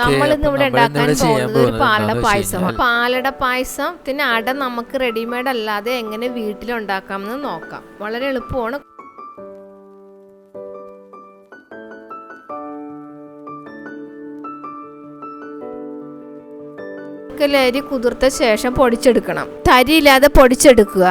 നമ്മളിന്ന് ഇവിടെ ഉണ്ടാക്കാൻ പോകുന്നത് ഒരു പാലട പായസമാണ്. പാലട പായസത്തിന് അട നമുക്ക് റെഡിമെയ്ഡ് അല്ലാതെ എങ്ങനെ വീട്ടിലുണ്ടാക്കാമെന്ന് നോക്കാം. വളരെ എളുപ്പമാണ്. അരി കുതിർത്ത ശേഷം പൊടിച്ചെടുക്കണം. തരിയില്ലാതെ പൊടിച്ചെടുക്കുക.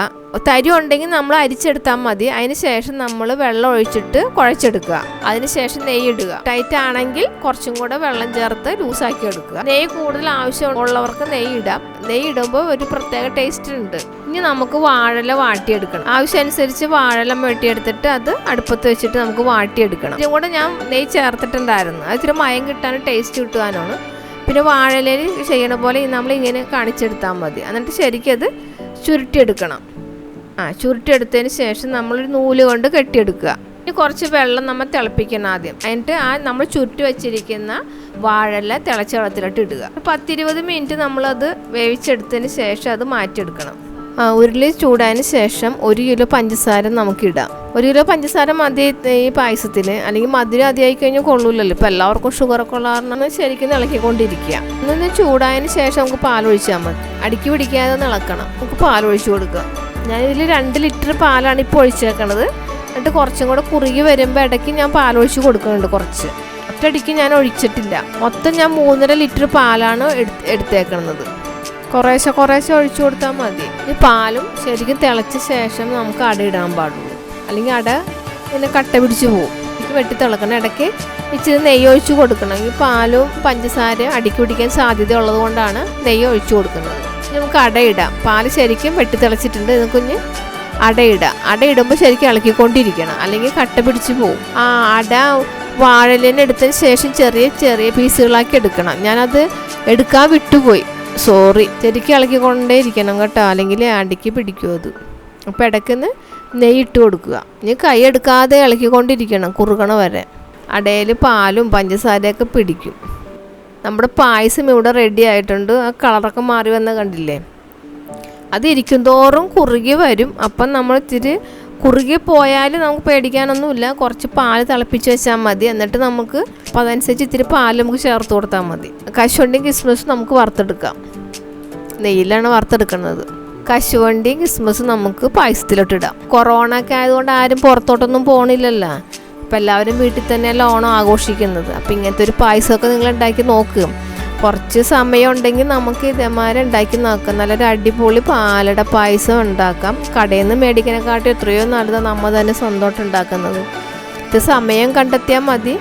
തരി ഉണ്ടെങ്കിൽ നമ്മൾ അരിച്ചെടുത്താൽ മതി. അതിന് ശേഷം നമ്മൾ വെള്ളം ഒഴിച്ചിട്ട് കുഴച്ചെടുക്കുക. അതിനുശേഷം നെയ്യ് ഇടുക. ടൈറ്റ് ആണെങ്കിൽ കുറച്ചും കൂടെ വെള്ളം ചേർത്ത് ലൂസാക്കി എടുക്കുക. നെയ്യ് കൂടുതൽ ആവശ്യമുള്ളവർക്ക് നെയ്യ് ഇടാം. നെയ്യ് ഇടുമ്പോൾ ഒരു പ്രത്യേക ടേസ്റ്റ് ഉണ്ട്. ഇനി നമുക്ക് വാഴല വാട്ടിയെടുക്കണം. ആവശ്യമനുസരിച്ച് വാഴല വെട്ടിയെടുത്തിട്ട് അത് അടുപ്പത്ത് വെച്ചിട്ട് നമുക്ക് വാട്ടിയെടുക്കണം. ഇതിനും കൂടെ ഞാൻ നെയ്യ് ചേർത്തിട്ടുണ്ടായിരുന്നു. അത് ഇച്ചിരി മയം കിട്ടാനും ടേസ്റ്റ് കിട്ടുവാനാണ്. പിന്നെ വാഴലയിൽ ചെയ്യണ പോലെ നമ്മളിങ്ങനെ കാണിച്ചെടുത്താൽ മതി. എന്നിട്ട് ശരിക്കും അത് ചുരുട്ടിയെടുക്കണം. ചുരുട്ടിയെടുത്തതിന് ശേഷം നമ്മളൊരു നൂല് കൊണ്ട് കെട്ടിയെടുക്കുക. ഇനി കുറച്ച് വെള്ളം നമ്മൾ തിളപ്പിക്കണം ആദ്യം. എന്നിട്ട് നമ്മൾ ചുരുട്ടി വെച്ചിരിക്കുന്ന വാഴല തിളച്ച വെള്ളത്തിലിട്ട് ഇടുക. 10-20 മിനിറ്റ് നമ്മളത് വേവിച്ചെടുത്തതിന് ശേഷം അത് മാറ്റിയെടുക്കണം. ഉരുളി ചൂടായതിന് ശേഷം 1 കിലോ പഞ്ചസാര നമുക്കിടാം. 1 കിലോ പഞ്ചസാര മതി ഈ പായസത്തിന്. അല്ലെങ്കിൽ മധുരം അധികമായി കഴിഞ്ഞാൽ കൊള്ളൂലല്ലോ. ഇപ്പം എല്ലാവർക്കും ഷുഗറൊക്കെ ഉള്ള കാരണം ശരിക്കും ഇളക്കിക്കൊണ്ടിരിക്കുക. ഒന്ന് ചൂടായതിന് ശേഷം നമുക്ക് പാലൊഴിച്ചാൽ മതി. അടുക്കി പിടിക്കാതെ ഇളക്കണം. നമുക്ക് പാലൊഴിച്ച് കൊടുക്കുക. ഞാനിതിൽ 2 ലിറ്റർ പാലാണ് ഇപ്പോൾ ഒഴിച്ചേക്കണത്. എന്നിട്ട് കുറച്ചും കൂടെ കുറുകി വരുമ്പോൾ ഇടയ്ക്ക് ഞാൻ പാലൊഴിച്ച് കൊടുക്കുന്നുണ്ട്. കുറച്ച് ഒറ്റയടിക്ക് ഞാൻ ഒഴിച്ചിട്ടില്ല. മൊത്തം ഞാൻ 3.5 ലിറ്റർ പാലാണ് എടുത്തേക്കണത്. കുറേശ്ശെ ഒഴിച്ചു കൊടുത്താൽ മതി. ഈ പാലും ശരിക്കും തിളച്ച ശേഷം നമുക്ക് അട ഇടാൻ പാടുള്ളൂ. അല്ലെങ്കിൽ അട ഇങ്ങനെ കട്ട പിടിച്ച് പോകും. ഇത് വെട്ടി തിളക്കണം. ഇടയ്ക്ക് ഇച്ചിരി നെയ്യ് ഒഴിച്ച് കൊടുക്കണം. ഈ പാലും പഞ്ചസാര അടിക്ക് പിടിക്കാൻ സാധ്യത ഉള്ളത് കൊണ്ടാണ് നെയ്യ് ഒഴിച്ചു കൊടുക്കുന്നത്. നമുക്ക് അടയിടാം. പാല് ശരിക്കും വെട്ടി തിളച്ചിട്ടുണ്ട്. ഇത് കുഞ്ഞ് അടയിടാം. അടയിടുമ്പോൾ ശരിക്കും ഇളക്കിക്കൊണ്ടിരിക്കണം. അല്ലെങ്കിൽ കട്ട പിടിച്ച് പോകും. അട വാഴലിന് എടുത്തതിന് ശേഷം ചെറിയ പീസുകളാക്കി എടുക്കണം. ഞാനത് എടുക്കാൻ വിട്ടുപോയി, സോറി. ശരിക്കും ഇളക്കിക്കൊണ്ടേ ഇരിക്കണം കേട്ടോ, അല്ലെങ്കിൽ അടിക്ക് പിടിക്കും അത്. അപ്പോൾ ഇടയ്ക്കുന്ന് നെയ്യ് ഇട്ട് കൊടുക്കുക. ഇനി കൈ എടുക്കാതെ ഇളക്കിക്കൊണ്ടിരിക്കണം കുറുകണ വരെ. അടയിൽ പാലും പഞ്ചസാരയൊക്കെ പിടിക്കും. നമ്മുടെ പായസം ഇവിടെ റെഡി ആയിട്ടുണ്ട്. ആ കളറൊക്കെ മാറി വന്ന കണ്ടില്ലേ? അത് ഇരിക്കും തോറും കുറുകി വരും. അപ്പം നമ്മൾ ഇത്തിരി കുറുകി പോയാൽ നമുക്ക് പേടിക്കാനൊന്നുമില്ല. കുറച്ച് പാല് തിളപ്പിച്ച് വെച്ചാൽ മതി. എന്നിട്ട് നമുക്ക് അപ്പം അതനുസരിച്ച് ഇത്തിരി പാല് നമുക്ക് ചേർത്ത് കൊടുത്താൽ മതി. കശുവണ്ടിയും കിസ്മിസും നമുക്ക് വറുത്തെടുക്കാം. നെയ്യിലാണ് വറുത്തെടുക്കുന്നത്. കശുവണ്ടിയും കിസ്മിസും നമുക്ക് പായസത്തിലോട്ടിടാം. കൊറോണ ഒക്കെ ആയതുകൊണ്ട് ആരും പുറത്തോട്ടൊന്നും പോകണില്ലല്ലോ. അപ്പം എല്ലാവരും വീട്ടിൽ തന്നെയല്ല ഓണം ആഘോഷിക്കുന്നത്. അപ്പം ഇങ്ങനത്തെ ഒരു പായസമൊക്കെ നിങ്ങൾ ഉണ്ടാക്കി നോക്കുക. കുറച്ച് സമയം ഉണ്ടെങ്കിൽ നമുക്ക് ഇതേമാതിരി ഉണ്ടാക്കി നോക്കാം. നല്ലൊരു അടിപൊളി പാലട പായസം ഉണ്ടാക്കാം. കടയിൽ നിന്ന് മേടിക്കുന്നതിനെക്കാട്ടും എത്രയോ നല്ലതാണ് നമ്മൾ തന്നെ സ്വന്തമായിട്ട് ഉണ്ടാക്കുന്നത്. ഇത് സമയം കണ്ടെത്തിയാൽ മതി.